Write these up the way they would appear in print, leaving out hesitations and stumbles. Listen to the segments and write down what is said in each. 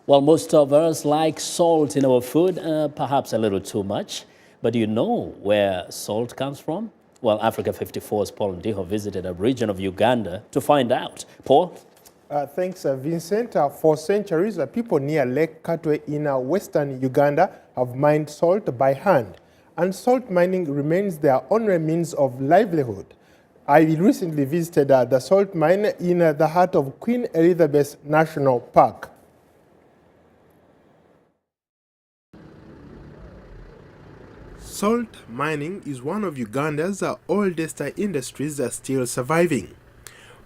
Well, most of us like salt in our food, perhaps a little too much. But do you know where salt comes from? Well, Africa 54's Paul Ndiho visited a region of Uganda to find out. Paul? Thanks, Vincent. For centuries, people near Lake Katwe in Western Uganda have mined salt by hand. And salt mining remains their only means of livelihood. I recently visited the salt mine in the heart of Queen Elizabeth National Park. Salt mining is one of Uganda's oldest industries still surviving.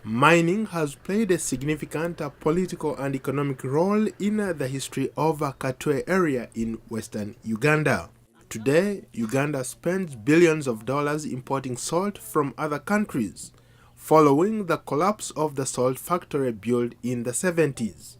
Mining has played a significant political and economic role in the history of Katwe area in Western Uganda. Today, Uganda spends billions of dollars importing salt from other countries, following the collapse of the salt factory built in the 70s.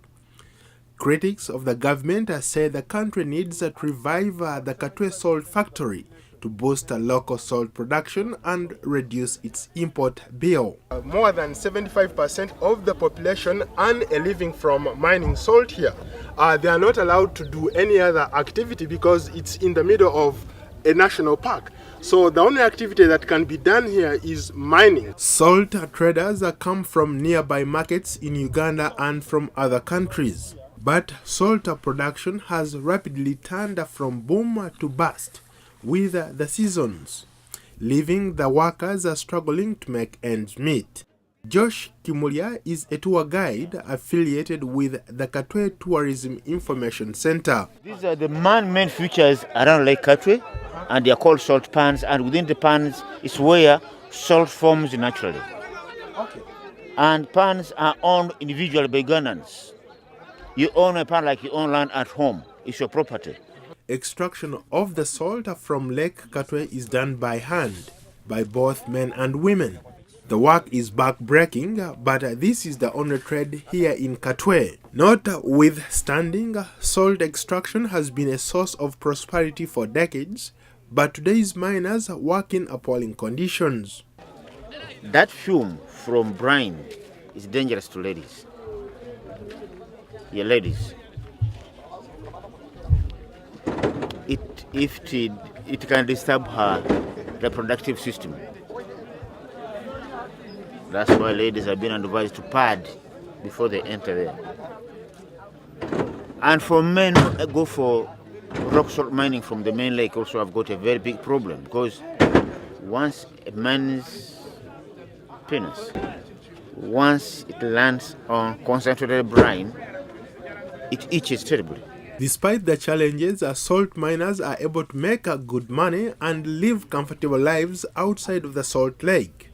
Critics of the government say the country needs to revive the Katwe salt factory to boost local salt production and reduce its import bill. More than 75% of the population earn a living from mining salt here. They are not allowed to do any other activity because it's in the middle of a national park. So the only activity that can be done here is mining. Salt traders come from nearby markets in Uganda and from other countries. But salt production has rapidly turned from boom to bust with the seasons, leaving the workers struggling to make ends meet. Josh Kimulia is a tour guide affiliated with the Katwe Tourism Information Center. These are the man-made features around Lake Katwe, and they are called salt pans, and within the pans is where salt forms naturally. Okay. And pans are owned individually by Ugandans. You own a pan like you own land at home. It's your property. Extraction of the salt from Lake Katwe is done by hand, by both men and women. The work is back-breaking, but this is the only trade here in Katwe. Notwithstanding, salt extraction has been a source of prosperity for decades, but today's miners work in appalling conditions. That fume from brine is dangerous to ladies. Yeah, ladies. It can disturb her reproductive system. That's why ladies have been advised to pad before they enter there. And for men who go for rock salt mining from the main lake also have got a very big problem, because once a man's penis, once it lands on concentrated brine, it itches terribly. Despite the challenges, salt miners are able to make good money and live comfortable lives outside of the salt lake.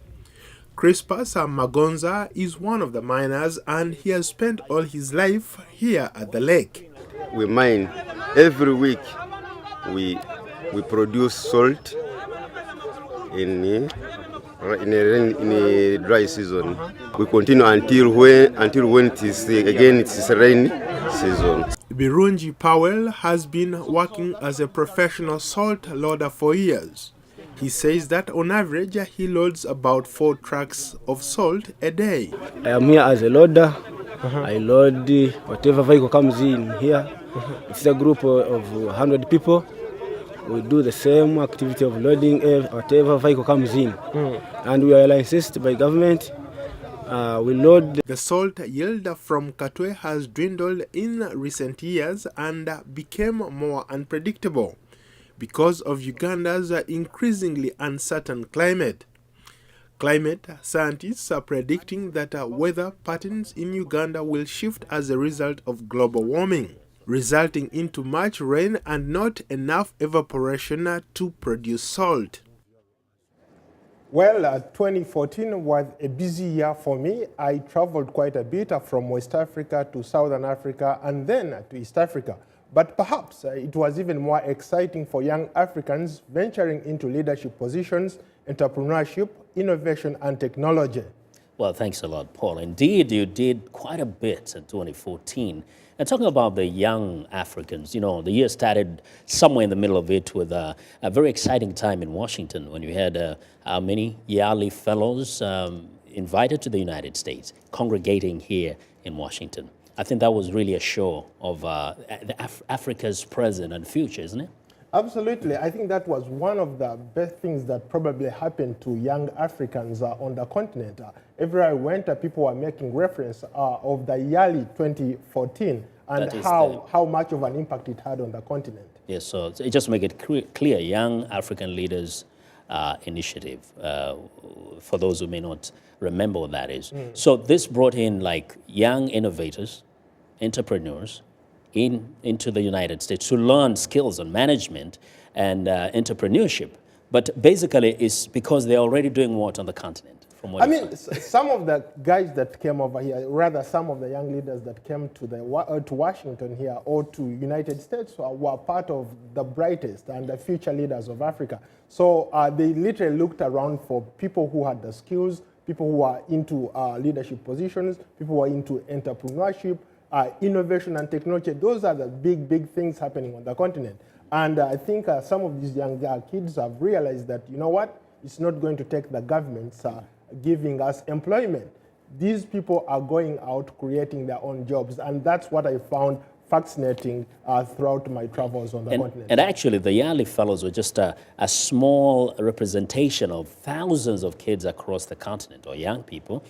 Crispus Magonza is one of the miners, and he has spent all his life here at the lake. We mine every week. We produce salt in a dry season. We continue until when it is again it is rainy season. Birungi Powell has been working as a professional salt loader for years. He says that on average he loads about 4 trucks of salt a day. I am here as a loader. I load whatever vehicle comes in here. It's a group of 100 people. We do the same activity of loading whatever vehicle comes in. And we are licensed by government. We load. The salt yield from Katwe has dwindled in recent years and became more unpredictable because of Uganda's increasingly uncertain climate. Climate scientists are predicting that weather patterns in Uganda will shift as a result of global warming, resulting in too much rain and not enough evaporation to produce salt. Well, 2014 was a busy year for me. I traveled quite a bit from West Africa to Southern Africa and then to East Africa. But perhaps it was even more exciting for young Africans venturing into leadership positions, entrepreneurship, innovation, and technology. Well, thanks a lot, Paul. Indeed, you did quite a bit in 2014. And talking about the young Africans, you know, the year started somewhere in the middle of it with a very exciting time in Washington when you had how many Yali fellows invited to the United States, congregating here in Washington. I think that was really a show of Africa's present and future, isn't it? Absolutely. I think that was one of the best things that probably happened to young Africans on the continent. Everywhere I went, people were making reference of the yearly 2014 and how much of an impact it had on the continent. Yes, so it just make it clear, Young African Leaders Initiative, for those who may not remember what that is. So this brought in like young innovators, entrepreneurs, into the United States to learn skills on management and entrepreneurship. But basically, it's because they're already doing what on the continent? From what I mean, some of the guys that came over here, rather some of the young leaders that came to to Washington here or to United States were part of the brightest and the future leaders of Africa. So they literally looked around for people who had the skills, people who are into leadership positions, people who are into entrepreneurship, innovation and technology. Those are the big things happening on the continent. And I think some of these young kids have realized that, you know what, it's not going to take the governments giving us employment. These people are going out creating their own jobs. And that's what I found fascinating throughout my travels on the continent. And actually, the Yali Fellows were just a small representation of thousands of kids across the continent, or young people,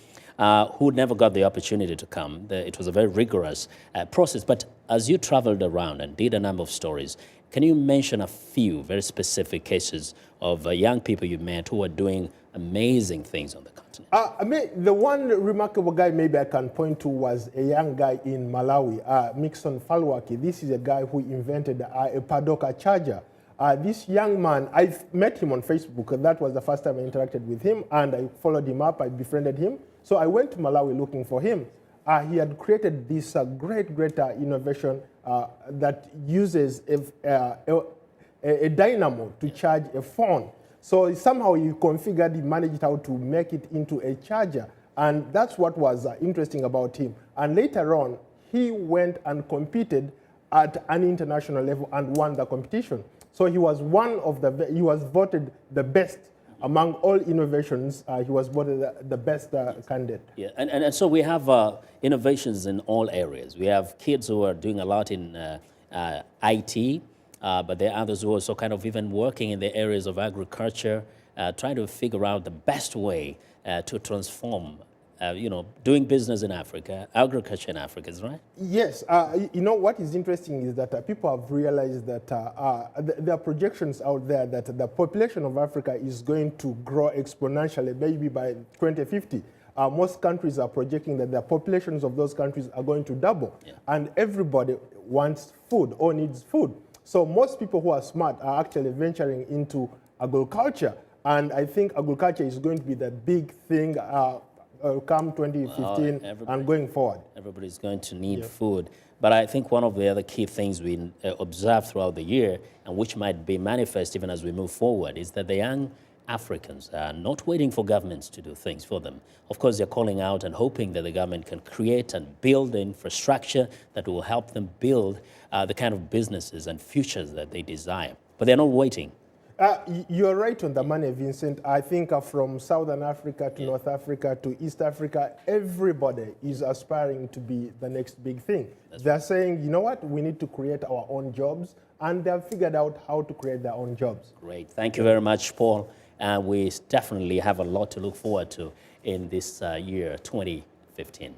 who never got the opportunity to come. It was a very rigorous process. But as you traveled around and did a number of stories, can you mention a few very specific cases of young people you met who are doing amazing things on the continent? I mean, the one remarkable guy maybe I can point to was a young guy in Malawi, Mixon Falwaki. This is a guy who invented a Padoka charger. This young man, I met him on Facebook. That was the first time I interacted with him, and I followed him up, I befriended him. So I went to Malawi looking for him. He had created this great innovation that uses a dynamo to charge a phone. So somehow he configured, he managed how to make it into a charger. And that's what was interesting about him. And later on, he went and competed at an international level and won the competition. So he was he was voted the best among all innovations. He was voted the best candidate. Yeah, and so we have innovations in all areas. We have kids who are doing a lot in IT, but there are others who are also kind of even working in the areas of agriculture, trying to figure out the best way to transform, doing business in Africa, agriculture in Africa, is right? Yes. You know, what is interesting is that people have realized that there are projections out there that the population of Africa is going to grow exponentially, maybe by 2050. Most countries are projecting that the populations of those countries are going to double. Yeah. And everybody wants food or needs food. So most people who are smart are actually venturing into agriculture. And I think agriculture is going to be the big thing come 2015 and going forward. Everybody's going to need food. But I think one of the other key things we observe throughout the year, and which might be manifest even as we move forward, is that the young Africans are not waiting for governments to do things for them. Of course, they're calling out and hoping that the government can create and build the infrastructure that will help them build the kind of businesses and futures that they desire. But they're not waiting. You're right on the money, Vincent. I think from Southern Africa to North Africa to East Africa, everybody is aspiring to be the next big thing. They're saying, you know what, we need to create our own jobs, and they've figured out how to create their own jobs. Great. Thank you very much, Paul. We definitely have a lot to look forward to in this year, 2015.